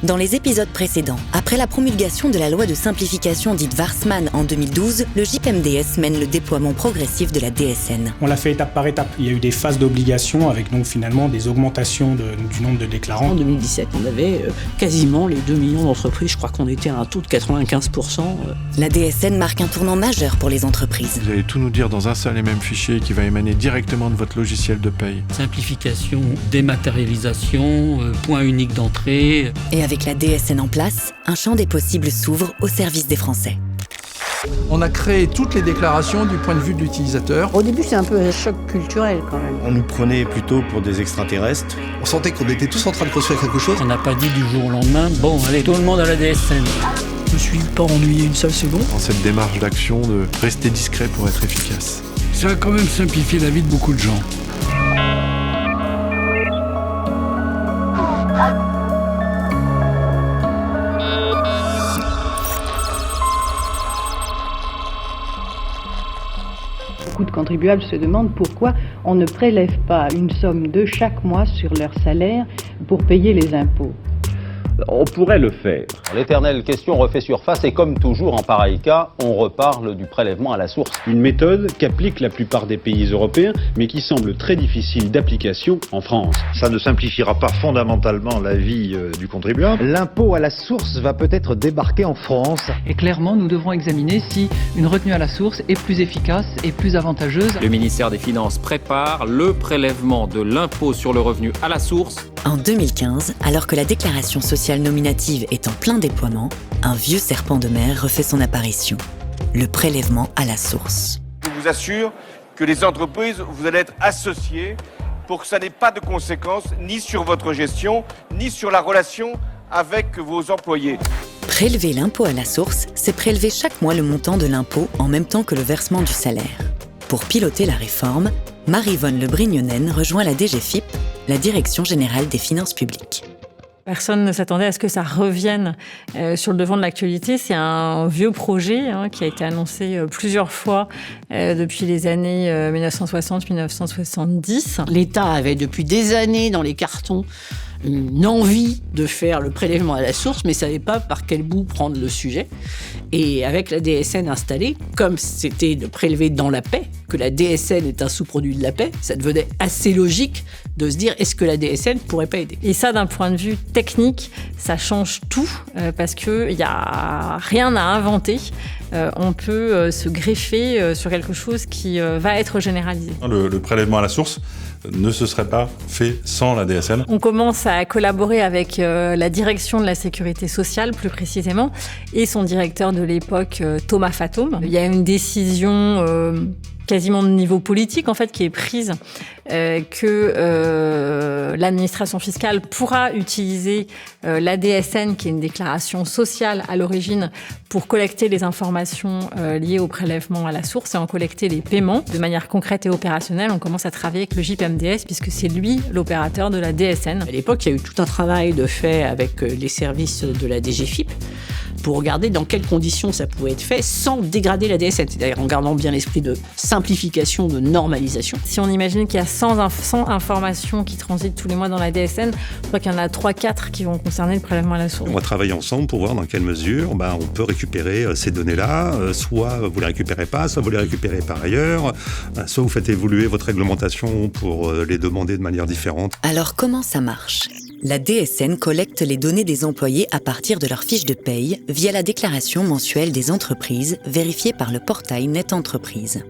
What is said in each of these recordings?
Dans les épisodes précédents, après la promulgation de la loi de simplification dite Warsmann en 2012, le JIP-MDS mène le déploiement progressif de la DSN. On l'a fait étape par étape. Il y a eu des phases d'obligation avec donc finalement des augmentations du nombre de déclarants. En 2017, on avait quasiment les 2 millions d'entreprises. Je crois qu'on était à un taux de 95%. La DSN marque un tournant majeur pour les entreprises. Vous allez tout nous dire dans un seul et même fichier qui va émaner directement de votre logiciel de paye. Simplification, dématérialisation, point unique d'entrée. Et avec la DSN en place, un champ des possibles s'ouvre au service des Français. On a créé toutes les déclarations du point de vue de l'utilisateur. Au début, c'est un peu un choc culturel quand même. On nous prenait plutôt pour des extraterrestres. On sentait qu'on était tous en train de construire quelque chose. On n'a pas dit du jour au lendemain, bon allez, tout le monde à la DSN. Je me suis pas ennuyé une seule seconde. Dans cette démarche d'action de rester discret pour être efficace. Ça a quand même simplifié la vie de beaucoup de gens. Beaucoup de contribuables se demandent pourquoi on ne prélève pas une somme de chaque mois sur leur salaire pour payer les impôts. On pourrait le faire. L'éternelle question refait surface et comme toujours en pareil cas, on reparle du prélèvement à la source. Une méthode qu'appliquent la plupart des pays européens, mais qui semble très difficile d'application en France. Ça ne simplifiera pas fondamentalement la vie du contribuable. L'impôt à la source va peut-être débarquer en France. Et clairement, nous devrons examiner si une retenue à la source est plus efficace et plus avantageuse. Le ministère des Finances prépare le prélèvement de l'impôt sur le revenu à la source. En 2015, alors que la déclaration sociale nominative est en plein déploiement, un vieux serpent de mer refait son apparition. Le prélèvement à la source. Je vous assure que les entreprises, vous allez être associés pour que ça n'ait pas de conséquences ni sur votre gestion, ni sur la relation avec vos employés. Prélever l'impôt à la source, c'est prélever chaque mois le montant de l'impôt en même temps que le versement du salaire. Pour piloter la réforme, Marie-Vonne Le Brignonen rejoint la DGFiP, la Direction Générale des Finances Publiques. Personne ne s'attendait à ce que ça revienne sur le devant de l'actualité. C'est un vieux projet qui a été annoncé plusieurs fois depuis les années 1960-1970. L'État avait depuis des années dans les cartons une envie de faire le prélèvement à la source, mais ne savait pas par quel bout prendre le sujet. Et avec la DSN installée, comme c'était de prélever dans la paie, que la DSN est un sous-produit de la paie, ça devenait assez logique de se dire est-ce que la DSN pourrait pas aider. Et ça, d'un point de vue technique, ça change tout parce qu'il n'y a rien à inventer. On peut se greffer sur quelque chose qui va être généralisé. Le prélèvement à la source ne se serait pas fait sans la DSN. On commence à collaborer avec la direction de la sécurité sociale, plus précisément, et son directeur de l'époque, Thomas Fatome. Il y a une décision quasiment de niveau politique, en fait, qui est prise, que l'administration fiscale pourra utiliser la DSN, qui est une déclaration sociale à l'origine, pour collecter les informations liées au prélèvement à la source et en collecter les paiements. De manière concrète et opérationnelle, on commence à travailler avec le JIP-MDS, puisque c'est lui l'opérateur de la DSN. À l'époque, il y a eu tout un travail de fait avec les services de la DGFiP pour regarder dans quelles conditions ça pouvait être fait sans dégrader la DSN, c'est-à-dire en gardant bien l'esprit de simplification, de normalisation. Si on imagine qu'il y a 100 informations qui transitent tous les mois dans la DSN, je crois qu'il y en a 3-4 qui vont concerner le prélèvement à la source. On va travailler ensemble pour voir dans quelle mesure on peut récupérer ces données-là, soit vous ne les récupérez pas, soit vous les récupérez par ailleurs, soit vous faites évoluer votre réglementation pour les demander de manière différente. Alors comment ça marche ? La DSN collecte les données des employés à partir de leur fiche de paye via la déclaration mensuelle des entreprises vérifiée par le portail Net Entreprise.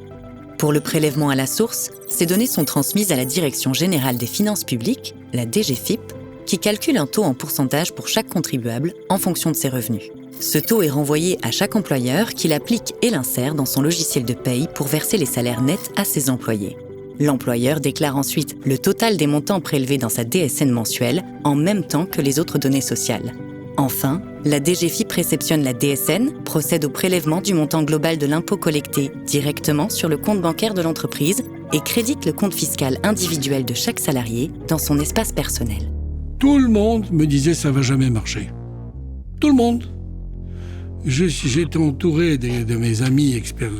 Pour le prélèvement à la source, ces données sont transmises à la Direction Générale des Finances Publiques, la DGFiP, qui calcule un taux en pourcentage pour chaque contribuable en fonction de ses revenus. Ce taux est renvoyé à chaque employeur qui l'applique et l'insère dans son logiciel de paye pour verser les salaires nets à ses employés. L'employeur déclare ensuite le total des montants prélevés dans sa DSN mensuelle en même temps que les autres données sociales. Enfin, la DGFiP réceptionne la DSN, procède au prélèvement du montant global de l'impôt collecté directement sur le compte bancaire de l'entreprise et crédite le compte fiscal individuel de chaque salarié dans son espace personnel. Tout le monde me disait ça va jamais marcher. Tout le monde. J'étais entouré de mes amis experts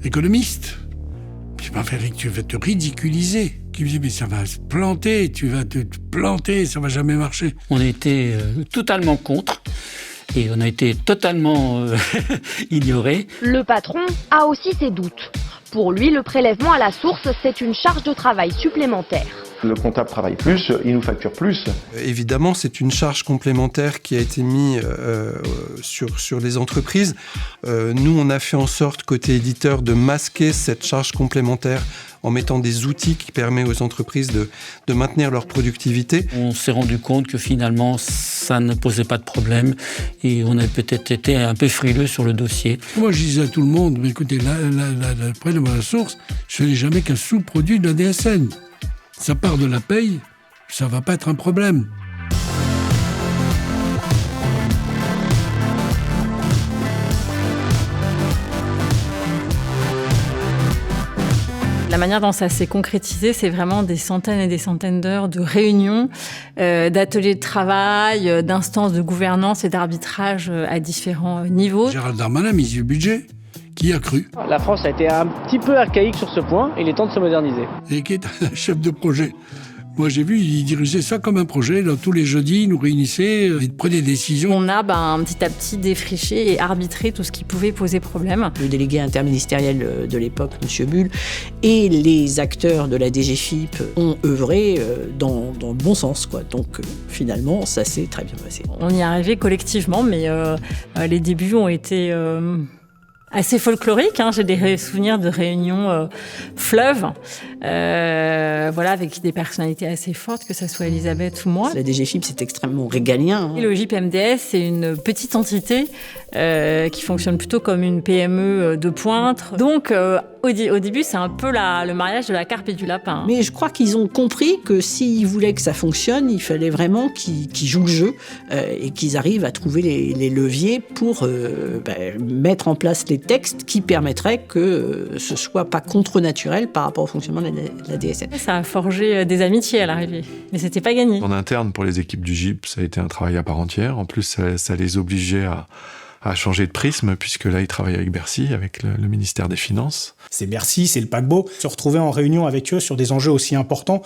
économistes. Tu vas te ridiculiser. qui me disait mais ça va se planter, tu vas te planter, ça va jamais marcher. On était totalement contre et on a été totalement ignorés. Le patron a aussi ses doutes. Pour lui, le prélèvement à la source, c'est une charge de travail supplémentaire. Le comptable travaille plus, il nous facture plus. Évidemment, c'est une charge complémentaire qui a été mise sur les entreprises. Nous, on a fait en sorte, côté éditeur, de masquer cette charge complémentaire en mettant des outils qui permettent aux entreprises de maintenir leur productivité. On s'est rendu compte que finalement, ça ne posait pas de problème et on a peut-être été un peu frileux sur le dossier. Moi, je disais à tout le monde, mais écoutez, le prélèvement à la source, ce n'est jamais qu'un sous-produit de la DSN. Ça part de la paye, ça ne va pas être un problème. La manière dont ça s'est concrétisé, c'est vraiment des centaines et des centaines d'heures de réunions, d'ateliers de travail, d'instances de gouvernance et d'arbitrage à différents niveaux. Gérald Darmanin a mis le budget. Qui a cru ? La France a été un petit peu archaïque sur ce point, il est temps de se moderniser. Et qui est un chef de projet. Moi, j'ai vu, il dirigeait ça comme un projet. Là, tous les jeudis, il nous réunissait, il prenait des décisions. On a petit à petit défriché et arbitré tout ce qui pouvait poser problème. Le délégué interministériel de l'époque, M. Bull, et les acteurs de la DGFiP ont œuvré dans le bon sens, quoi. Donc, finalement, ça s'est très bien passé. On y est arrivé collectivement, mais les débuts ont été assez folkloriques. J'ai des souvenirs de réunions fleuves, avec des personnalités assez fortes, que ce soit Elisabeth ou moi. La DGFiP, c'est extrêmement régalien. Et le JPMDS, c'est une petite entité qui fonctionne plutôt comme une PME de pointe. Donc, au début, c'est un peu le mariage de la carpe et du lapin. Mais je crois qu'ils ont compris que s'ils voulaient que ça fonctionne, il fallait vraiment qu'ils jouent le jeu et qu'ils arrivent à trouver les leviers pour mettre en place les textes qui permettraient que ce soit pas contre-naturel par rapport au fonctionnement de la DSN. Ça a forgé des amitiés à l'arrivée, mais c'était pas gagné. En interne, pour les équipes du GIP, ça a été un travail à part entière. En plus, ça les obligeait à changer de prisme, puisque là, ils travaillent avec Bercy, avec le ministère des Finances. C'est Bercy, c'est le paquebot. Se retrouver en réunion avec eux sur des enjeux aussi importants,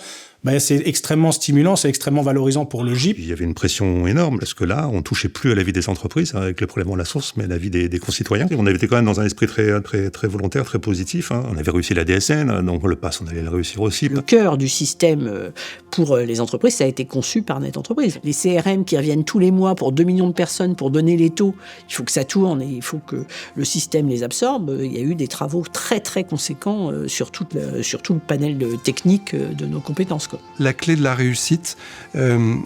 c'est extrêmement stimulant, c'est extrêmement valorisant pour le GIP. Il y avait une pression énorme, parce que là, on touchait plus à la vie des entreprises avec le prélèvement à la source, mais à la vie des concitoyens. Et on avait été quand même dans un esprit très, très, très volontaire, très positif. On avait réussi la DSN, donc le pass, on allait le réussir aussi. Le cœur du système pour les entreprises, ça a été conçu par Net Entreprise. Les CRM qui reviennent tous les mois pour 2 millions de personnes pour donner les taux, il faut que ça tourne et il faut que le système les absorbe. Il y a eu des travaux très, très conséquents sur tout le panel technique de nos compétences, quoi. La clé de la réussite,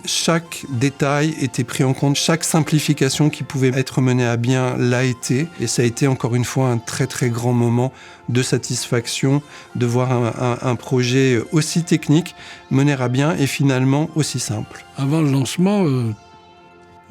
chaque détail était pris en compte, chaque simplification qui pouvait être menée à bien l'a été. Et ça a été encore une fois un très très grand moment de satisfaction de voir un projet aussi technique mener à bien et finalement aussi simple. Avant le lancement,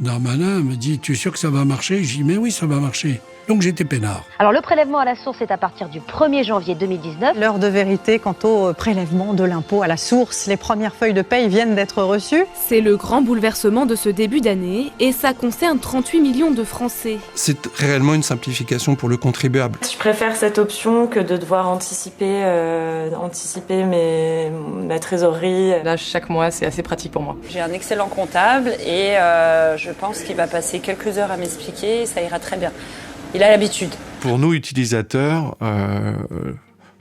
Darmanin me dit « Tu es sûr que ça va marcher ?» Je dis « Mais oui, ça va marcher ». Donc j'étais peinard. Alors le prélèvement à la source est à partir du 1er janvier 2019. L'heure de vérité quant au prélèvement de l'impôt à la source. Les premières feuilles de paye viennent d'être reçues. C'est le grand bouleversement de ce début d'année et ça concerne 38 millions de Français. C'est réellement une simplification pour le contribuable. Je préfère cette option que de devoir anticiper ma trésorerie. Là, chaque mois, c'est assez pratique pour moi. J'ai un excellent comptable et je pense qu'il va passer quelques heures à m'expliquer et ça ira très bien. Il a l'habitude. Pour nous, utilisateurs,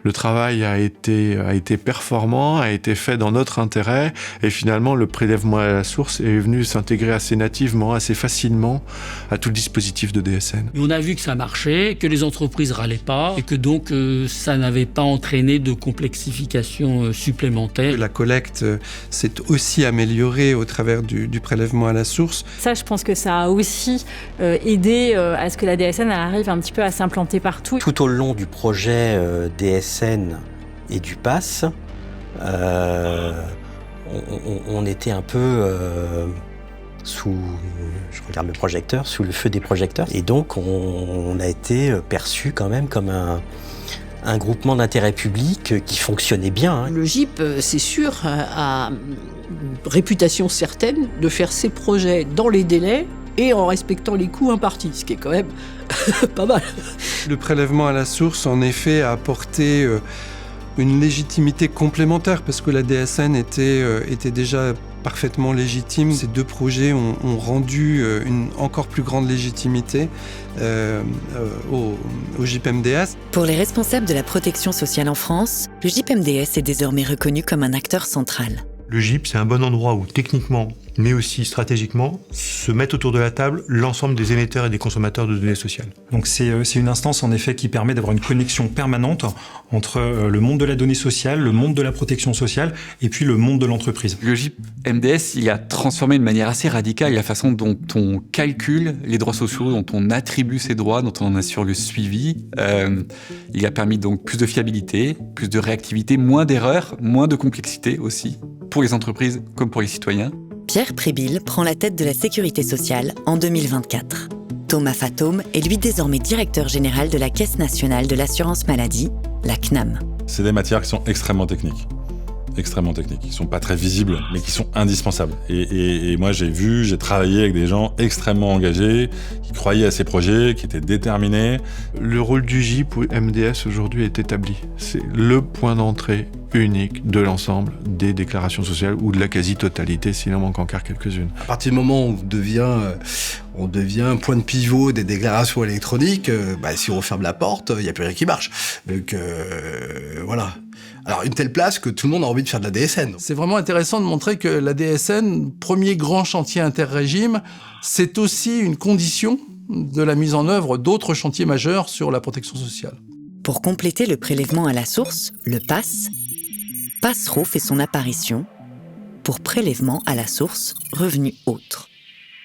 le travail a été performant, a été fait dans notre intérêt, et finalement, le prélèvement à la source est venu s'intégrer assez nativement, assez facilement à tout le dispositif de DSN. On a vu que ça marchait, que les entreprises râlaient pas, et que donc ça n'avait pas entraîné de complexification supplémentaire. La collecte s'est aussi améliorée au travers du prélèvement à la source. Ça, je pense que ça a aussi aidé à ce que la DSN arrive un petit peu à s'implanter partout. Tout au long du projet DSN et du pass, on était un peu sous le projecteur, sous le feu des projecteurs. Et donc, on a été perçu quand même comme un groupement d'intérêt public qui fonctionnait bien. Le GIP, c'est sûr, a une réputation certaine de faire ses projets dans les délais et en respectant les coûts impartis, ce qui est quand même pas mal. Le prélèvement à la source, en effet, a apporté une légitimité complémentaire parce que la DSN était déjà parfaitement légitime. Ces deux projets ont rendu une encore plus grande légitimité au JPMDS. Pour les responsables de la protection sociale en France, le JPMDS est désormais reconnu comme un acteur central. Le GIP, c'est un bon endroit où techniquement, mais aussi stratégiquement, se mettent autour de la table l'ensemble des émetteurs et des consommateurs de données sociales. Donc c'est une instance en effet qui permet d'avoir une connexion permanente entre le monde de la donnée sociale, le monde de la protection sociale et puis le monde de l'entreprise. Le GIP MDS, il a transformé de manière assez radicale la façon dont on calcule les droits sociaux, dont on attribue ces droits, dont on assure le suivi. Il a permis donc plus de fiabilité, plus de réactivité, moins d'erreurs, moins de complexité aussi, pour les entreprises comme pour les citoyens. Pierre Prébille prend la tête de la sécurité sociale en 2024. Thomas Fatome est lui désormais directeur général de la Caisse nationale de l'assurance maladie, la CNAM. C'est des matières qui sont extrêmement techniques, qui sont pas très visibles, mais qui sont indispensables. Et moi, j'ai travaillé avec des gens extrêmement engagés, qui croyaient à ces projets, qui étaient déterminés. Le rôle du GIP ou MDS aujourd'hui est établi. C'est le point d'entrée unique de l'ensemble des déclarations sociales ou de la quasi-totalité, s'il en manque encore quelques-unes. À partir du moment où on devient point de pivot des déclarations électroniques, si on referme la porte, il n'y a plus rien qui marche. Donc voilà. Alors une telle place que tout le monde a envie de faire de la DSN. C'est vraiment intéressant de montrer que la DSN, premier grand chantier interrégime, c'est aussi une condition de la mise en œuvre d'autres chantiers majeurs sur la protection sociale. Pour compléter le prélèvement à la source, le PASS, Passereau fait son apparition pour prélèvement à la source, revenu autre.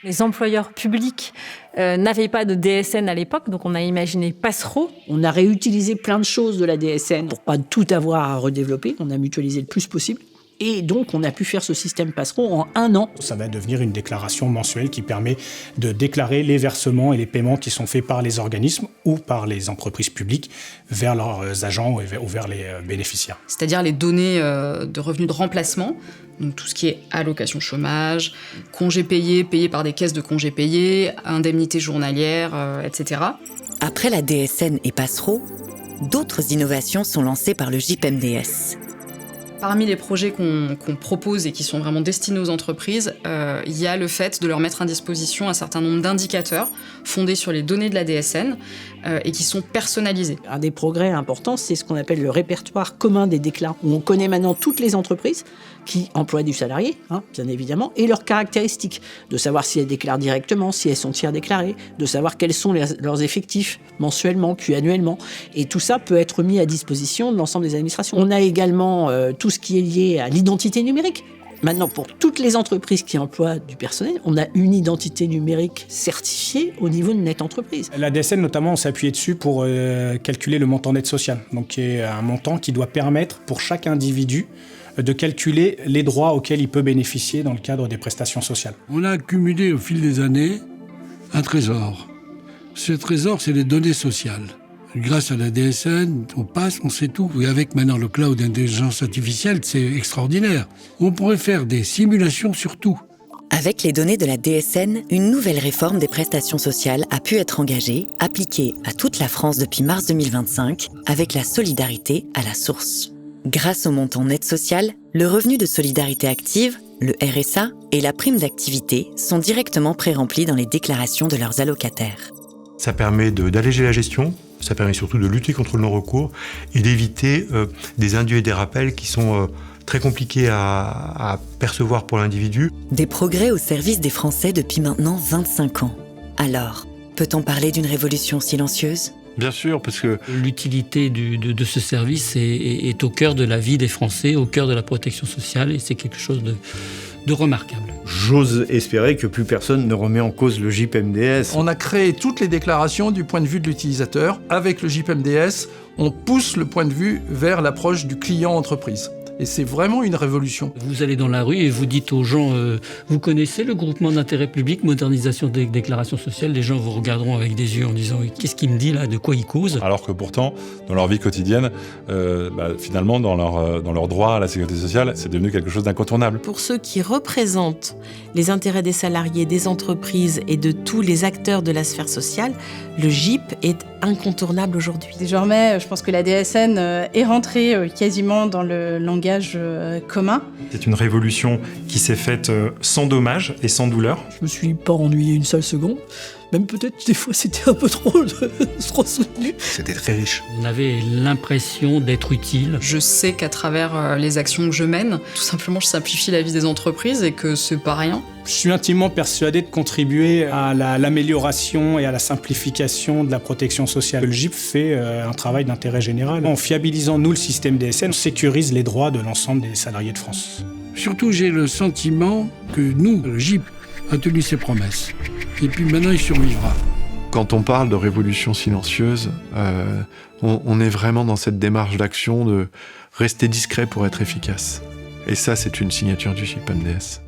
Les employeurs publics n'avaient pas de DSN à l'époque, donc on a imaginé Passereau. On a réutilisé plein de choses de la DSN pour pas tout avoir à redévelopper. On a mutualisé le plus possible. Et donc, on a pu faire ce système Passereau en 1 an. Ça va devenir une déclaration mensuelle qui permet de déclarer les versements et les paiements qui sont faits par les organismes ou par les entreprises publiques vers leurs agents ou vers les bénéficiaires. C'est-à-dire les données de revenus de remplacement, donc tout ce qui est allocation chômage, congés payés par des caisses de congés payés, indemnités journalières, etc. Après la DSN et Passereau, d'autres innovations sont lancées par le JPMDS. Parmi les projets qu'on propose et qui sont vraiment destinés aux entreprises, il y a le fait de leur mettre à disposition un certain nombre d'indicateurs fondés sur les données de la DSN et qui sont personnalisés. Un des progrès importants, c'est ce qu'on appelle le répertoire commun des déclats, où on connaît maintenant toutes les entreprises qui emploient du salarié, bien évidemment, et leurs caractéristiques, de savoir si elles déclarent directement, si elles sont tiers déclarées, de savoir quels sont leurs effectifs mensuellement, puis annuellement. Et tout ça peut être mis à disposition de l'ensemble des administrations. On a également tout ce qui est lié à l'identité numérique. Maintenant, pour toutes les entreprises qui emploient du personnel, on a une identité numérique certifiée au niveau de Net Entreprise. La DSN, notamment, on s'est appuyé dessus pour calculer le montant net social. Donc, qui est un montant qui doit permettre pour chaque individu de calculer les droits auxquels il peut bénéficier dans le cadre des prestations sociales. On a accumulé au fil des années un trésor. Ce trésor, c'est les données sociales. Grâce à la DSN, on sait tout. Et avec maintenant le cloud d'intelligence artificielle, c'est extraordinaire. On pourrait faire des simulations sur tout. Avec les données de la DSN, une nouvelle réforme des prestations sociales a pu être engagée, appliquée à toute la France depuis mars 2025, avec la solidarité à la source. Grâce au montant net social, le revenu de solidarité active, le RSA et la prime d'activité sont directement pré-remplis dans les déclarations de leurs allocataires. Ça permet d'alléger la gestion, ça permet surtout de lutter contre le non-recours et d'éviter des indus et des rappels qui sont très compliqués à percevoir pour l'individu. Des progrès au service des Français depuis maintenant 25 ans. Alors, peut-on parler d'une révolution silencieuse ? Bien sûr, parce que l'utilité de ce service est au cœur de la vie des Français, au cœur de la protection sociale, et c'est quelque chose de remarquable. J'ose espérer que plus personne ne remet en cause le JPMDS. On a créé toutes les déclarations du point de vue de l'utilisateur. Avec le JPMDS, on pousse le point de vue vers l'approche du client entreprise. Et c'est vraiment une révolution. Vous allez dans la rue et vous dites aux gens, vous connaissez le groupement d'intérêt public, modernisation des déclarations sociales? Les gens vous regarderont avec des yeux en disant, qu'est-ce qu'il me dit là, de quoi il cause? Alors que pourtant, dans leur vie quotidienne, finalement, dans leur droit à la sécurité sociale, c'est devenu quelque chose d'incontournable. Pour ceux qui représentent les intérêts des salariés, des entreprises et de tous les acteurs de la sphère sociale, le GIP est incontournable aujourd'hui. Désormais, je pense que la DSN est rentrée quasiment dans le langage commun. C'est une révolution qui s'est faite sans dommage et sans douleur. Je me suis pas ennuyé une seule seconde. Même peut-être des fois c'était un peu trop soutenu. C'était très riche. On avait l'impression d'être utile. Je sais qu'à travers les actions que je mène, tout simplement je simplifie la vie des entreprises et que c'est pas rien. Je suis intimement persuadé de contribuer à l'amélioration et à la simplification de la protection sociale. Le GIP fait un travail d'intérêt général. En fiabilisant, nous, le système DSN, on sécurise les droits de l'ensemble des salariés de France. Surtout, j'ai le sentiment que nous, le GIP, a tenu ses promesses. Et puis maintenant, il survivra. Quand on parle de révolution silencieuse, on est vraiment dans cette démarche d'action de rester discret pour être efficace. Et ça, c'est une signature du GIP MDS.